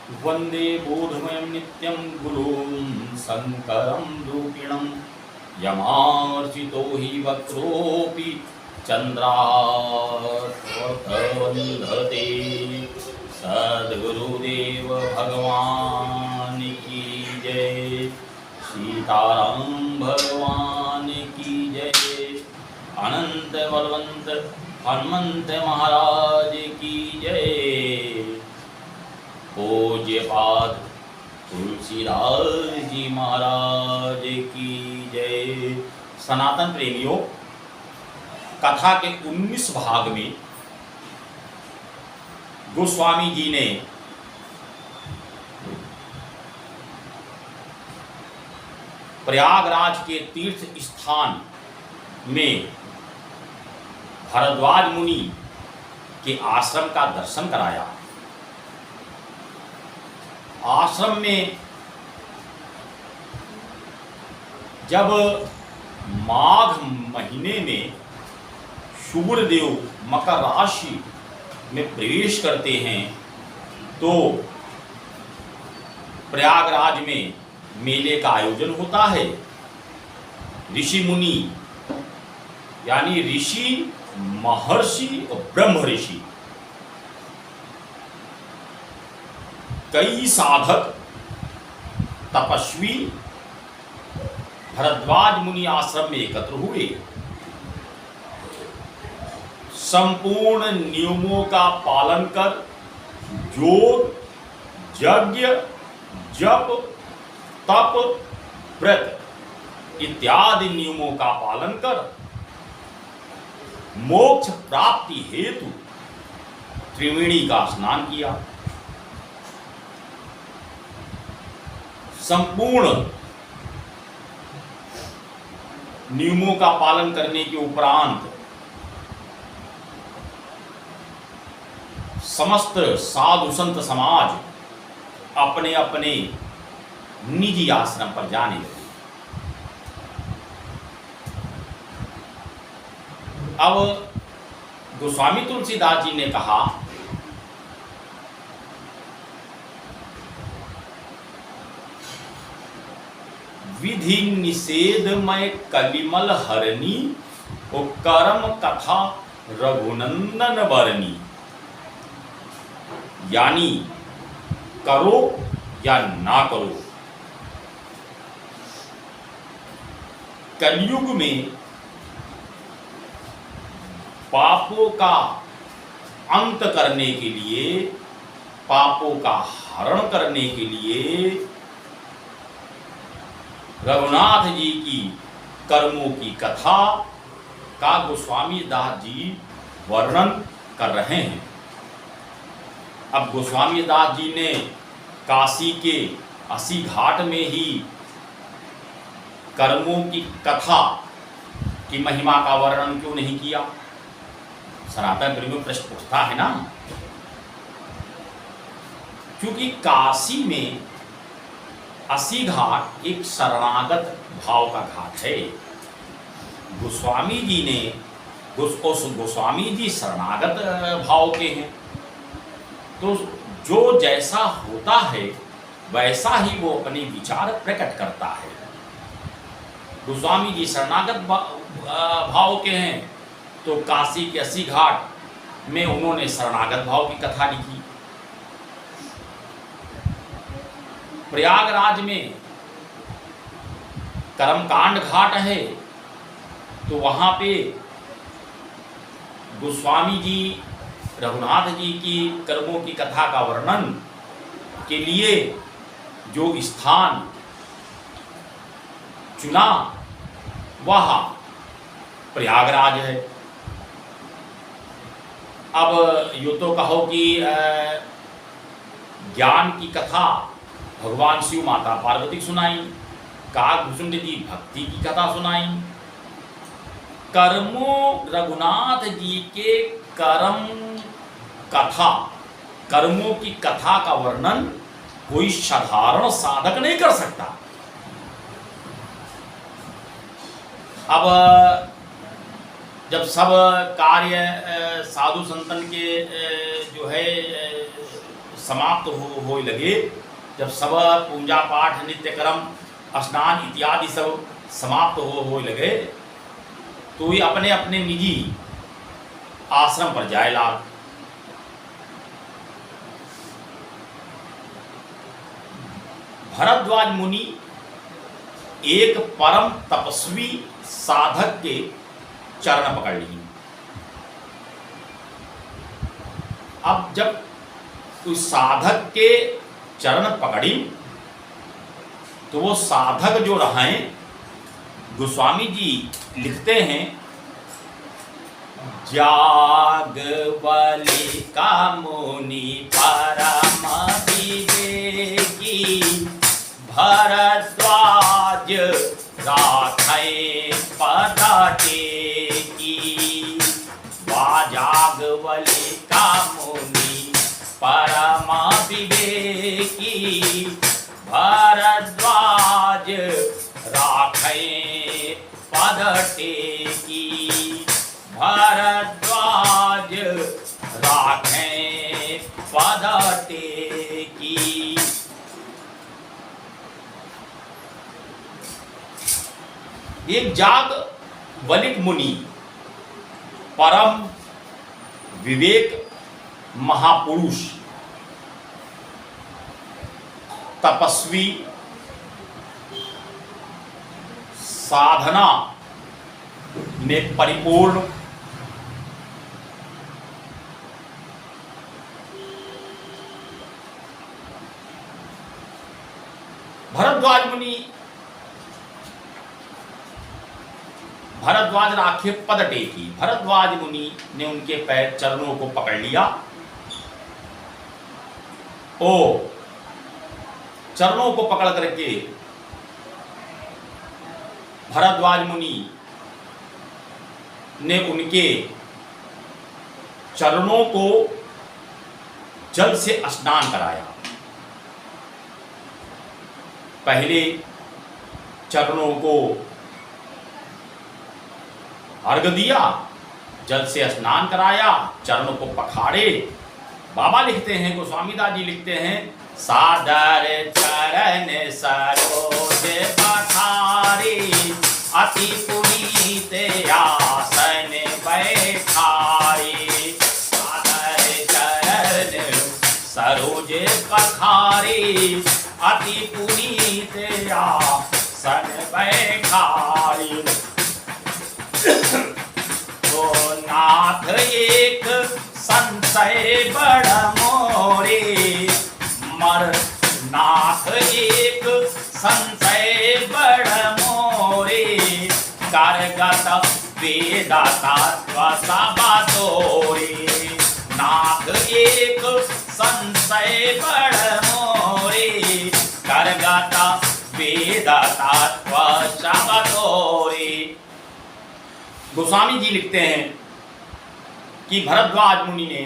वंदे बोधमयं नित्यं गुरुं शंकरं रूपिणं यमार्चितो हि वक्रोऽपि चन्द्रार्कवन्धते। सद्गुरुदेव भगवान की जय। सीताराम भगवान की जय। अनंत बलवंत हनुमंत महाराज की जय। पूज्यपाद तुलसीदास जी महाराज की जय। सनातन प्रेमियों, कथा के 19 भाग में गोस्वामी जी ने प्रयागराज के तीर्थ स्थान में भरद्वाज मुनि के आश्रम का दर्शन कराया। आश्रम में जब माघ महीने में शुक्रदेव मकर राशि में प्रवेश करते हैं तो प्रयागराज में मेले का आयोजन होता है। ऋषि मुनि यानी ऋषि, महर्षि और ब्रह्म ऋषि, कई साधक तपस्वी भरद्वाज मुनि आश्रम में एकत्र हुए। संपूर्ण नियमों का पालन कर योग, यज्ञ, जप, तप, व्रत इत्यादि नियमों का पालन कर मोक्ष प्राप्ति हेतु त्रिवेणी का स्नान किया। संपूर्ण नियमों का पालन करने के उपरांत समस्त साधु संत समाज अपने अपने निजी आश्रम पर जाने लगे। अब गोस्वामी तुलसीदास जी ने कहा, विधि निषेधमय कलिमल हरणी और कर्म कथा रघुनंदन बरनी। यानी करो या ना करो, कलयुग में पापों का अंत करने के लिए, पापों का हरण करने के लिए रघुनाथ जी की कर्मों की कथा का गोस्वामी दास जी वर्णन कर रहे हैं। अब गोस्वामी दास जी ने काशी के 80 घाट में ही कर्मों की कथा की महिमा का वर्णन क्यों नहीं किया? सनातन धर्म में प्रश्न उठता है ना, क्योंकि काशी में 80 घाट एक शरणागत भाव का घाट है। गोस्वामी जी ने गोस्वामी जी शरणागत भाव के हैं, तो जो जैसा होता है वैसा ही वो अपने विचार प्रकट करता है। गोस्वामी जी शरणागत भाव के हैं, तो काशी के 80 घाट में उन्होंने शरणागत भाव की कथा लिखी। प्रयागराज में कर्मकांड घाट है, तो वहां पे गोस्वामी जी रघुनाथ जी की कर्मों की कथा का वर्णन के लिए जो स्थान चुना वह प्रयागराज है। अब यो तो कहो कि ज्ञान की कथा भगवान शिव माता पार्वती सुनाई, काकभूषुंड जी भक्ति की कथा सुनाई। कर्मों रघुनाथ जी के कर्म कथा, कर्मों की कथा का वर्णन कोई साधारण साधक नहीं कर सकता। अब जब सब कार्य साधु संतन के जो है समाप्त हो लगे, जब सब पूजा पाठ नित्य कर्म स्नान इत्यादि सब समाप्त हो लगे, तो ये अपने अपने निजी आश्रम पर जाए लाग। भरद्वाज मुनि एक परम तपस्वी साधक के चरण पकड़ लिए। अब जब उस साधक के चरण पकड़ी तो वो साधक जो रहे, गोस्वामी जी लिखते हैं, जागवलिका मुनि परम विवेकी, भरद्वाज राखै पद टेकी। जागवलिका मुनि परम विवेकी, भरद्वाज राखै पद टेकी। भरद्वाज राखै पद टेकी। एक जागवलिक मुनि परम विवेक महापुरुष तपस्वी साधना में परिपूर्ण भरद्वाज मुनि, भरद्वाज राखे पद टेकी। भरद्वाज मुनि ने उनके पैर चरणों को पकड़ लिया। ओ चरणों को पकड़ करके भरद्वाज मुनि ने उनके चरणों को जल से स्नान कराया। पहले चरणों को अर्घ दिया, जल से स्नान कराया, चरणों को पखाड़े। बाबा लिखते हैं, गोस्वामी दास जी लिखते हैं, सादर चरण सरोज पखारे, अति पुनीत आसन बैठारे। सादर चरण सरोज पखारे, अति पुनीत आसन बैठारे। तो नाथ एक संशय बड़ मोरे, मर नाथ एक संशय बड़ मोरे। करगत वेद तत्व सब तोरे, नाथ एक संशय बड़ मोरे। करगत वेद तत्व सब तोरे। गोस्वामी जी लिखते हैं कि भरद्वाज मुनि ने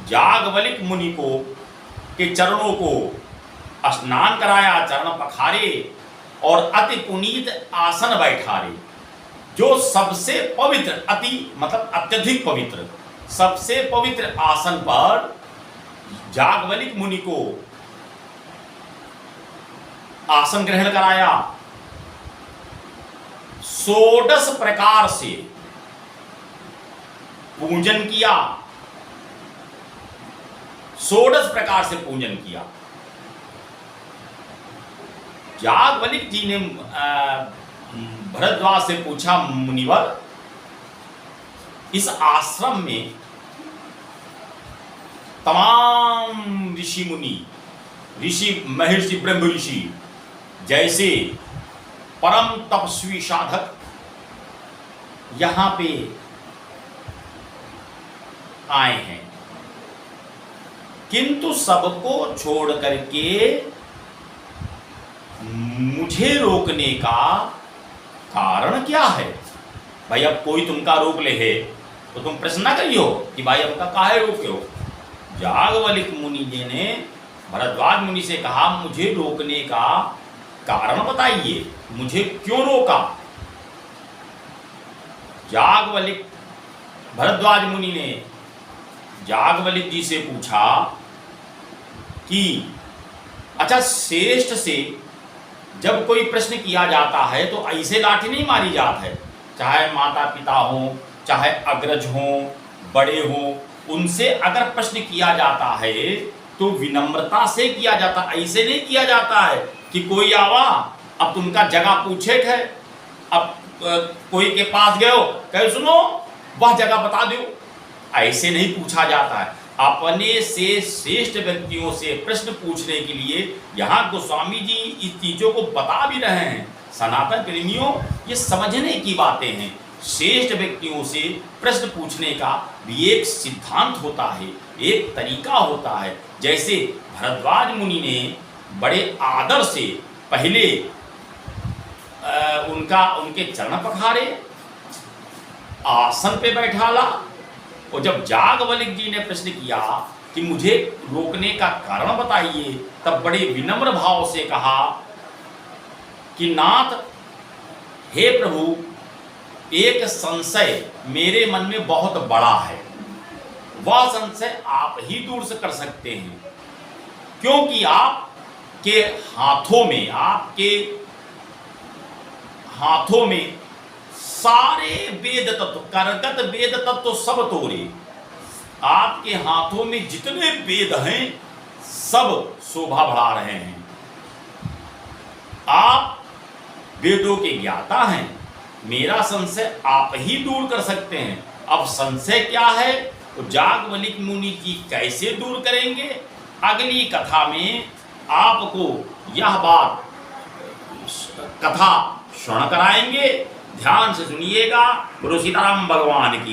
जागवलिक मुनि को के चरणों को स्नान कराया, चरण पखारे और अति पुनीत आसन बैठारे। जो सबसे पवित्र, अति मतलब अत्यधिक पवित्र, सबसे पवित्र आसन पर जागवलिक मुनि को आसन ग्रहण कराया। 16 प्रकार से पूजन किया, 16 प्रकार से पूजन किया। जागवलिक जी ने भरद्वाज से पूछा, मुनिवर, इस आश्रम में तमाम ऋषि मुनि, ऋषि महर्षि ब्रह्म ऋषि जैसे परम तपस्वी साधक यहां पे आए हैं, किंतु सबको छोड़ करके मुझे रोकने का कारण क्या है? भाई अब कोई तुमका रोक ले है तो तुम प्रश्न ना करियो कि भाई हमका काहे रोके हो। जागवलिक मुनि जी ने भरद्वाज मुनि से कहा, मुझे रोकने का कारण बताइए, मुझे क्यों रोका? जागवलिक भरद्वाज मुनि ने जागवलिक जी से पूछा कि अच्छा, श्रेष्ठ से जब कोई प्रश्न किया जाता है तो ऐसे लाठी नहीं मारी जात है, चाहे माता पिता हो, चाहे अग्रज हो, बड़े हो, उनसे अगर प्रश्न किया जाता है तो विनम्रता से किया जाता, ऐसे नहीं किया जाता है कि कोई आवा अब तुमका जगह पूछे है, अब कोई के पास गए हो कहे सुनो वह जगह बता दो, ऐसे नहीं पूछा जाता है। अपने से श्रेष्ठ व्यक्तियों से प्रश्न पूछने के लिए यहाँ गोस्वामी जी इस चीजों को बता भी रहे हैं। सनातन प्रेमियों, ये समझने की बातें हैं। श्रेष्ठ व्यक्तियों से प्रश्न पूछने का भी एक सिद्धांत होता है, एक तरीका होता है। जैसे भरद्वाज मुनि ने बड़े आदर से पहले उनके चरण पखारे, आसन पे बैठाला, और जब जागवल्क्य जी ने प्रश्न किया कि मुझे रोकने का कारण बताइए, तब बड़े विनम्र भाव से कहा कि नाथ, हे प्रभु, एक संशय मेरे मन में बहुत बड़ा है, वह संशय आप ही दूर से कर सकते हैं, क्योंकि आपके हाथों में सारे वेद तत्व, करगत वेद तत्व सब तोड़े, आपके हाथों में जितने वेद हैं सब शोभा बढ़ा रहे हैं, आप वेदों के ज्ञाता हैं, मेरा संशय आप ही दूर कर सकते हैं। अब संशय क्या है तो जागवल्क्य मुनि जी कैसे दूर करेंगे, अगली कथा में आपको यह बात कथा श्रवण कराएंगे। ध्यान से सुनिएगा। गुरु सीताराम भगवान की